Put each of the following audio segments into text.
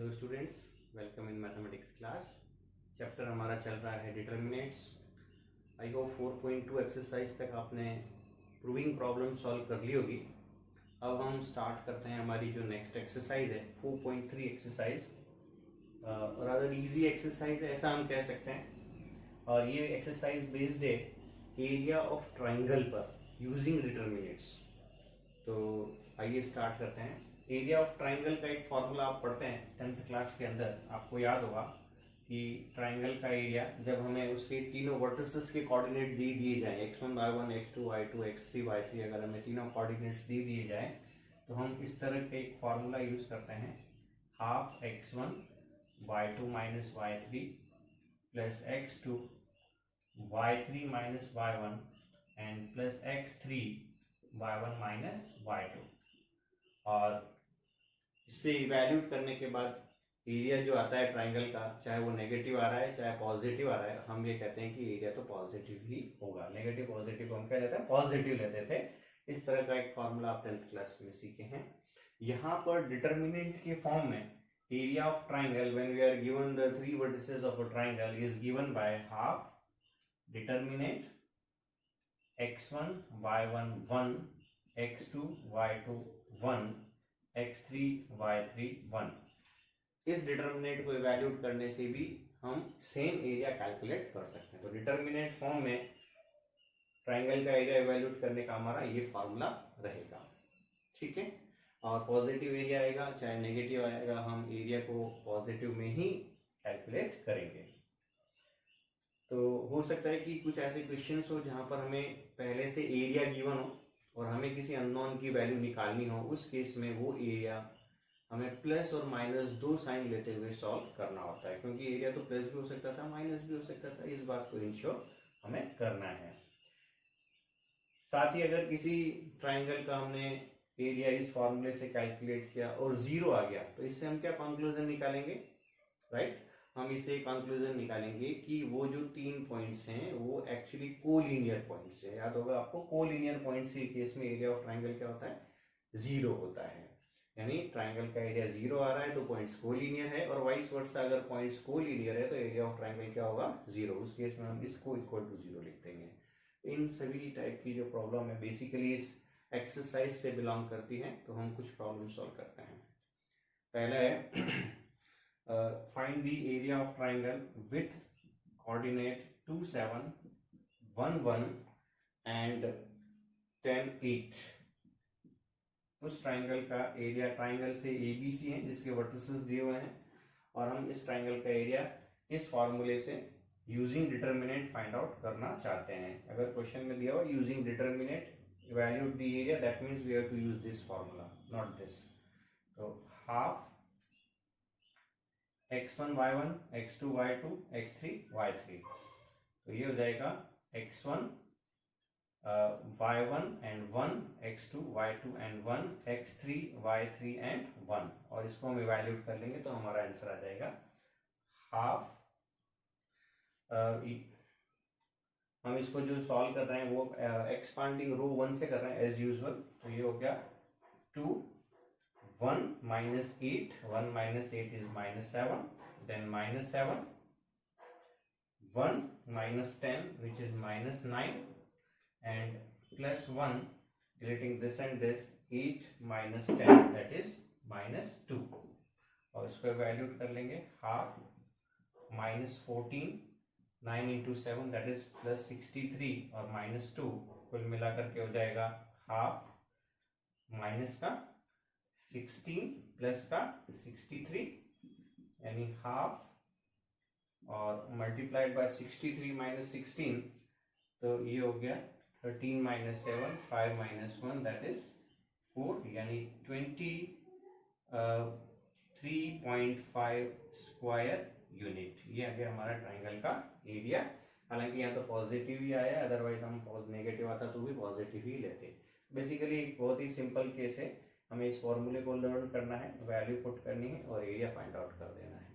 Hello students, welcome in mathematics class. Chapter हमारा चल रहा है डिटर्मिनेंट्स। आई होप 4.2 एक्सरसाइज तक आपने प्रूविंग प्रॉब्लम सॉल्व कर ली होगी। अब हम स्टार्ट करते हैं हमारी जो नेक्स्ट एक्सरसाइज है 4.3 एक्सरसाइज। रादर इजी एक्सरसाइज है, ऐसा हम कह सकते हैं। और ये एक्सरसाइज बेस्ड है एरिया ऑफ ट्राइंगल पर यूजिंग डिटर्मिनेंट्स। तो आइए स्टार्ट करते हैं। एरिया ऑफ ट्राइंगल का एक फॉर्मूला आप पढ़ते हैं 10th क्लास के अंदर, आपको याद होगा कि ट्राइंगल का एरिया जब हमें उसके तीनों वर्टिसेस के कोऑर्डिनेट दे दिए जाए x1 y1 x2 y2 x3 y3, अगर हमें तीनों कोऑर्डिनेट्स दे दिए जाए तो हम इस तरह के एक फॉर्मूला यूज करते हैं, half x1 y2 minus y3 plus x2 y3 minus y1 and plus x3 y1 minus y2। और इससे इवैल्यूएट करने के बाद एरिया जो आता है ट्राइंगल का, चाहे वो नेगेटिव आ रहा है चाहे पॉजिटिव आ रहा है, हम ये कहते हैं कि एरिया तो पॉजिटिव ही होगा। नेगेटिव पॉजिटिव हम क्या लेते हैं, पॉजिटिव लेते थे। इस तरह का एक फॉर्मूला आप 10th क्लास में सीखे हैं। यहाँ पर डिटर्मिनेंट के फॉर्म में area of triangle when we are given the three vertices of a triangle is given by half determinant x1 y1 1 x2 y2 1 x3 y3 1। इस डिटर्मिनेंट को इवैल्यूएट करने से भी हम सेम एरिया कैलकुलेट कर सकते हैं। तो डिटर्मिनेंट फॉर्म में ट्राइंगल का एरिया इवैल्यूएट करने का हमारा ये फॉर्मूला रहेगा, ठीक है। और पॉजिटिव एरिया आएगा चाहे नेगेटिव आएगा, हम एरिया को पॉजिटिव में ही कैलकुलेट करेंगे। तो हो सकता है कि कुछ ऐसे क्वेश्चंस हो जहां पर हमें पहले से एरिया गिवन हो और हमें किसी अननोन की वैल्यू निकालनी हो। उस केस में वो एरिया हमें प्लस और माइनस दो साइन लेते हुए सॉल्व करना होता है, क्योंकि एरिया तो प्लस भी हो सकता था माइनस भी हो सकता था। इस बात को इंश्योर हमें करना है। साथ ही अगर किसी ट्राइंगल का हमने एरिया इस फॉर्मूले से कैलकुलेट किया और जीरो आ गया, तो इससे हम क्या कंक्लूजन निकालेंगे, राइट? हम इसे कंक्लूजन निकालेंगे कि वो जो तीन पॉइंट्स हैं वो एक्चुअली कोलिनियर पॉइंट्स है। याद होगा आपको, कोलिनियर पॉइंट्स के केस में एरिया ऑफ ट्राइंगल क्या होता है, जीरो होता है। यानी ट्राइंगल का एरिया जीरो आ रहा है तो पॉइंट्स कोलिनियर है, और वाइस वर्सा अगर पॉइंट्स कोलिनियर है तो एरिया ऑफ ट्राइंगल क्या होगा, जीरो। उस केस में हम इसको इक्वल टू जीरो लिख देंगे। इन सभी टाइप की जो प्रॉब्लम है बेसिकली इस एक्सरसाइज से बिलोंग करती है। तो हम कुछ प्रॉब्लम सॉल्व करते हैं। पहला है find the area of triangle with coordinate 2 7 1 1 and 10 8। उस ट्राइंगल का एरिया, ट्राइंगल से ABC है जिसके वर्टिसेस दिए हुए हैं, और हम इस ट्राइंगल का एरिया इस फॉर्मूले से यूजिंग डिटर्मिनेंट फाइंड आउट करना चाहते हैं। अगर क्वेश्चन में दिया हो using determinant evaluate the area, that means we have to use this formula, not this. तो half x1 y1 x2 y2 x3 y3, तो ये हो जाएगा x1 y1 and 1 x2 y2 and 1 x3 y3 and 1, और इसको हम evaluate कर लेंगे तो हमारा आंसर आ जाएगा हाफ। हम इसको जो सॉल्व कर रहे हैं वो एक्सपांडिंग रो 1 से कर रहे हैं एज यूजुअल। तो ये हो गया 2 1 minus 8, 1 minus 8 is minus 7, then minus 7, 1 minus 10 which is minus 9, and plus 1, deleting this and this, 8 minus 10 that is minus 2। और इसको इवैल्यूएट कर लेंगे, half minus 14, 9 into 7 that is plus 63 और minus 2, कुल मिलाकर के हो जाएगा हाफ माइनस का 16 प्लस का 63 यानी हाफ, और मल्टीप्लाइड बाय 63 माइनस 16, तो ये हो गया 13 माइनस 7 5 माइनस 1 दैट इज 4, यानी 23.5 स्क्वायर यूनिट। ये आ गया हमारा ट्राइंगल का एरिया। हालांकि यहाँ तो पॉजिटिव ही आया, अदरवाइज हम नेगेटिव आता तो भी पॉजिटिव ही लेते। बेसिकली एक बहुत ही सिंपल केस है, हमें इस फॉर्मूले को लर्न करना है, वैल्यू पुट करनी है और एरिया फाइंड आउट कर देना है।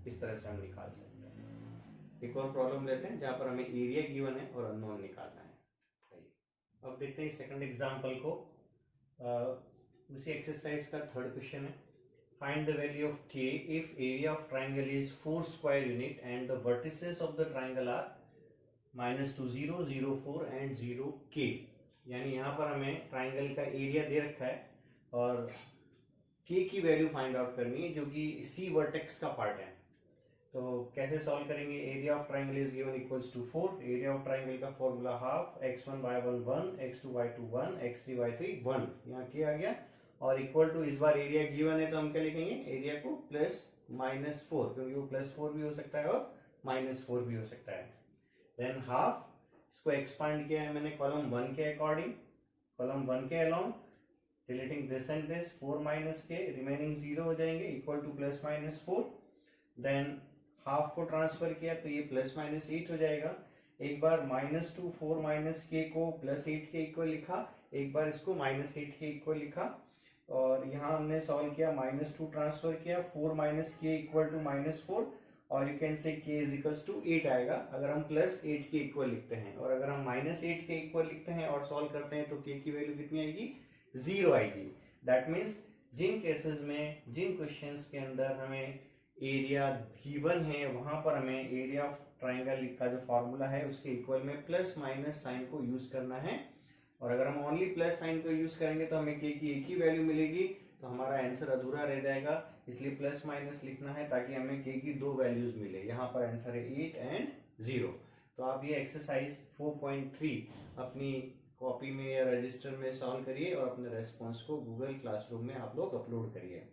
इस तरह से हम निकाल सकते हैं। एक और प्रॉब्लम लेते हैं जहां पर हमें एरिया गिवन है और अननोन निकालना है। अब देखते हैं सेकंड एग्जांपल को। उसी एक्सरसाइज का थर्ड क्वेश्चन है, find the value of k if area of triangle is 4 square unit and the vertices of the triangle are -2 0 0 4 and 0 k। यानी यहाँ पर हमें ट्राइंगल का एरिया दे रखा है और k की वैल्यू फाइंड आउट करनी है जो कि सी वर्टेक्स का पार्ट है। तो कैसे सॉल्व करेंगे? Area of triangle is given equals to 4। Area of triangle का formula half x1 y1 1 x2 y2 1 x3 y3 1। यहाँ k आ गया और इक्वल टू, इस बार एरिया गिवन है तो हम क्या लिखेंगे? एरिया को प्लस -4, क्योंकि वो +4 भी हो सकता है और -4 भी हो सकता है। देन हाफ, इसको एक्सपांड किया है मैंने कॉलम 1 के अकॉर्डिंग, कॉलम 1 के along, deleting this and this, 4 - k, remaining 0 हो जाएंगे, इक्वल टू +-4। देन हाफ को ट्रांसफर किया तो ये +-8 हो जाएगा। एक बार -2 4 k को +8 के इक्वल लिखा, एक बार इसको -8 के इक्वल लिखा और यहाँ हमने सॉल्व किया, -2 ट्रांसफर किया, 4 - k इक्वल टू -4 और you can say k is equals to 8 आएगा अगर हम +8 के इक्वल लिखते हैं, और अगर हम -8 के इक्वल लिखते हैं और सॉल्व करते हैं तो k की वैल्यू कितनी आएगी? 0 आएगी। दैट मीन्स जिन केसेस में, जिन क्वेश्चंस के अंदर हमें एरिया गिवन है वहां पर हमें एरिया ऑफ ट्राइंगल का जो फॉर्मूला है उसके इक्वल में प्लस माइनस साइन को यूज करना है, और अगर हम ओनली प्लस साइन को यूज करेंगे तो हमें k की एक ही वैल्यू मिलेगी, तो हमारा आंसर अधूरा रह जाएगा। इसलिए प्लस माइनस लिखना है ताकि हमें k की 2 वैल्यूज मिले। यहाँ पर आंसर है 8 एंड 0। तो आप ये एक्सरसाइज 4.3 अपनी कॉपी में या रजिस्टर में सॉल्व करिए और अपने रेस्पॉन्स को गूगल क्लासरूम में आप लोग अपलोड करिए।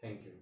Thank you.